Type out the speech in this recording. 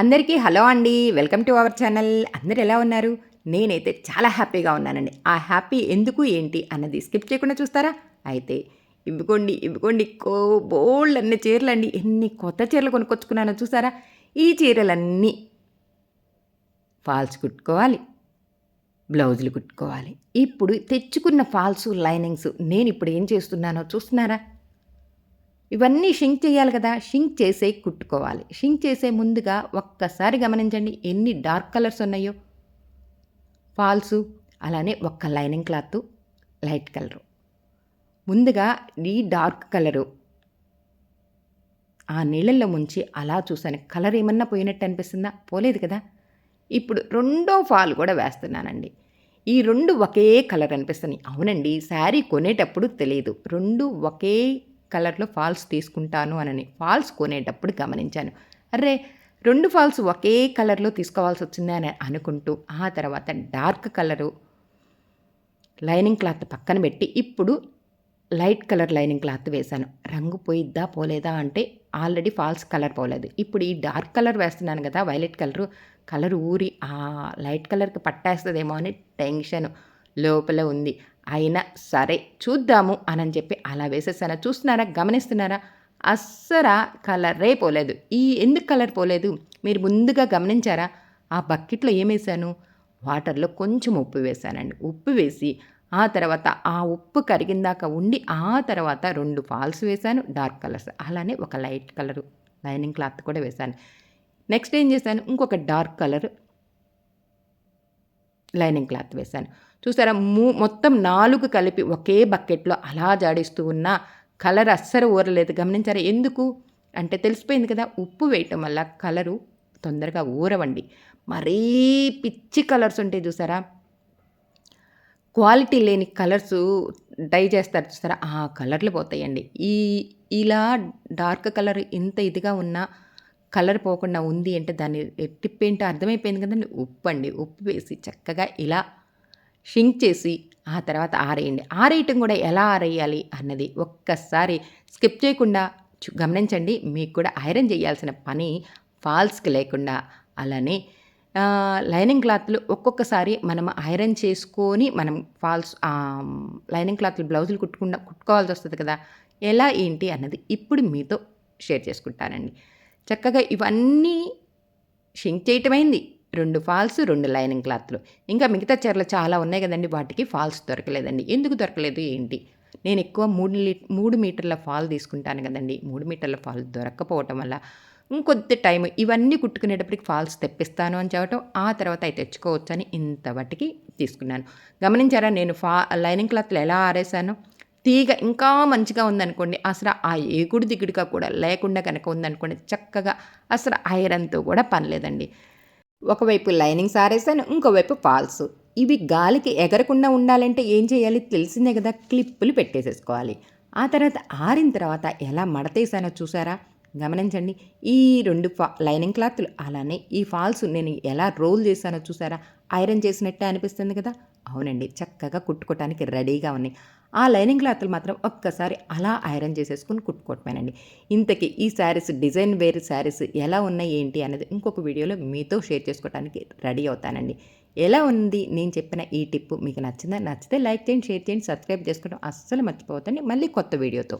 అందరికీ హలో అండి. Welcome to our channel. అందరూ ఎలా ఉన్నారు? నేనైతే చాలా హ్యాపీగా ఉన్నానండి. ఆ హ్యాపీ ఎందుకు, ఏంటి అన్నది స్కిప్ చేయకుండా చూస్తారా? అయితే ఇవ్వుకోండి బోలెడన్ని చీరలండి. ఎన్ని కొత్త చీరలు కొనుక్కొచ్చుకున్నానో చూసారా? ఈ చీరలన్నీ ఫాల్స్ కుట్టుకోవాలి, బ్లౌజులు కుట్టుకోవాలి. ఇప్పుడు తెచ్చుకున్న ఫాల్సు, లైనింగ్స్ నేనిప్పుడు ఏం చేస్తున్నానో చూస్తున్నారా? ఇవన్నీ షింక్ చేయాలి కదా! షింక్ చేసే కుట్టుకోవాలి. షింక్ చేసే ముందుగా ఒక్కసారి గమనించండి ఎన్ని డార్క్ కలర్స్ ఉన్నాయో. ఫాల్సు, అలానే ఒక్క లైనింగ్ క్లాతు, లైట్ కలరు. ముందుగా ఈ డార్క్ కలరు ఆ నీళ్ళల్లో ముంచి అలా చూసాను. కలర్ ఏమన్నా పోయినట్టు అనిపిస్తుందా? పోలేదు కదా! ఇప్పుడు రెండో ఫాల్ కూడా వేస్తున్నానండి. ఈ 2 ఒకే కలర్ అనిపిస్తున్నాయి. అవునండి. శారీ కొనేటప్పుడు తెలీదు. 2 ఒకే కలర్‌లో ఫాల్స్ తీసుకుంటాను అనని. ఫాల్స్ కొనేటప్పుడు గమనించాను. అర్రే! 2 ఫాల్స్ ఒకే కలర్‌లో తీసుకోవాల్సొచ్చిందే అని అనుకుంటూ, ఆ తర్వాత డార్క్ కలరు లైనింగ్ క్లాత్ పక్కన పెట్టి, ఇప్పుడు లైట్ కలర్ లైనింగ్ క్లాత్ వేశాను. రంగు పోయిద్దా? పోలేదా? అంటే ఆల్రెడీ ఫాల్స్ కలర్ పోలేదు. ఇప్పుడు ఈ డార్క్ కలర్ వేస్తున్నాను కదా! Violet colour. కలర్ ఊరి లైట్ కలర్‌కి పట్టేస్తదేమో అని టెన్షన్ లోపల ఉంది. అయినా సరే చూద్దాము అనని చెప్పి అలా వేసేసాను. చూస్తున్నారా? గమనిస్తున్నారా? అస్సల కలరే పోలేదు. ఎందుకు కలర్ పోలేదు? మీరు ముందుగా గమనించారా? ఆ బకెట్‌లో ఏమేశాను? వాటర్‌లో కొంచెం ఉప్పు వేశానండి. ఉప్పు వేసి ఆ తర్వాత ఆ ఉప్పు కరిగిందాక ఉండి, ఆ తర్వాత 2 ఫాల్స్ వేశాను డార్క్ కలర్స్. అలానే ఒక లైట్ కలరు లైనింగ్ క్లాత్ కూడా వేశాను. నెక్స్ట్ ఏం చేశాను, ఇంకొక డార్క్ కలర్ లైనింగ్ క్లాత్ వేశాను. చూసారా మొత్తం 4 కలిపి ఒకే బకెట్‌లో అలా జాడిస్తూ ఉన్నా కలర్ అస్సలు ఊరలేదు. గమనించారా? ఎందుకు? అంటే తెలిసిపోయింది కదా! ఉప్పు వేయటం వల్ల కలరు తొందరగా ఊరవండి. మరీ పిచ్చి కలర్స్ ఉంటాయి చూసారా? క్వాలిటీ లేని కలర్సు డై చేస్తారు చూసారా? ఆ కలర్‌లు పోతాయండి. ఇలా డార్క్ కలర్ ఇంత ఇదిగా ఉన్నా కలర్ పోకుండా ఉంది అంటే దాని టిప్ ఏంటో అర్థమైపోయింది కదండీ! ఉప్పండి. ఉప్పు వేసి చక్కగా ఇలా షింక్ చేసి ఆ తర్వాత ఆరేయండి. ఆరేయటం కూడా ఎలా ఆరేయాలి అన్నది ఒక్కసారి స్కిప్ చేయకుండా గమనించండి. మీకు కూడా ఐరన్ చేయాల్సిన పని ఫాల్స్‌కి లేకుండా అలానే లైనింగ్ క్లాత్‌లు ఒక్కొక్కసారి మనం ఐరన్ చేసుకొని మనం లైనింగ్ క్లాత్‌లు బ్లౌజులు కుట్టుకోవాల్సొస్తది కదా! ఎలా ఏంటి అన్నది ఇప్పుడు మీతో షేర్ చేసుకుంటానండి. చక్కగా ఇవన్నీ షింక్ చేయటమైంది. 2 ఫాల్స్, 2 లైనింగ్ క్లాత్‌లు. ఇంకా మిగతా చీరలు చాలా ఉన్నాయి గదండీ! వాటికి ఫాల్స్ దొరకలేదండి. ఎందుకు దొరకలేదు ఏంటి? నేనెక్కువ 3 మీటర్ల ఫాల్ తీసుకుంటాను గదండీ! 3 మీటర్ల ఫాల్ దొరక్కపోవటం వల్ల ఇంకొద్ది టైం ఇవన్నీ కుట్టుకునేటప్పటికి ఫాల్స్ తెప్పిస్తాను అని చెప్పటం, ఆ తర్వాత అయి తెచ్చుకోవచ్చని ఇంత మటికి తీసుకున్నాను. గమనించారా నేను లైనింగ్ క్లాత్‌లు ఎలా ఆరేసానో? తీగ ఇంకా మంచిగా ఉందనుకోండి, అసల ఆ ఎగుడు దిగుడుగా కూడా లేకుండా గనక ఉందనుకోండి, చక్కగా అసలు ఐరన్‌తో కూడా పని లేదండి. ఒకవైపు లైనింగ్స్ ఆరేసాను, ఇంకోవైపు ఫాల్స్. ఇవి గాలికి ఎగరకుండా ఉండాలంటే ఏం చేయాలి తెలిసిందే గదా! క్లిప్పులు పెట్టేసేసుకోవాలి. ఆ తర్వాత ఆరిన తర్వాత ఎలా మడతేసానో చూసారా? గమనించండి. ఈ 2 లైనింగ్ క్లాత్‌లు అలానే ఈ ఫాల్స్ నేను ఎలా రోల్ చేశానో చూసారా? ఐరన్ చేసినట్టే అనిపిస్తుంది కదా! అవునండి. చక్కగా కుట్టుకోవటానికి రెడీగా ఉన్నాయి. ఆ లైనింగ్ క్లాత్‌లు మాత్రం ఒక్కసారి అలా ఐరన్ చేసేసుకొని కుట్టుకోవటమేనండి. ఇంతకీ ఈ శారీస్ డిజైన్ వేర్ శారీస్ ఎలా ఉన్నాయి ఏంటి అనేది ఇంకొక వీడియోలో మీతో షేర్ చేసుకోవడానికి రెడీ అవుతానండి. ఎలా ఉంది నేను చెప్పిన ఈ టిప్పు మీకు నచ్చిందా? నచ్చితే లైక్ చేయండి, షేర్ చేయండి, సబ్స్క్రైబ్ చేసుకోవడం అస్సలు మర్చిపోవద్దండి. మళ్ళీ కొత్త వీడియోతో.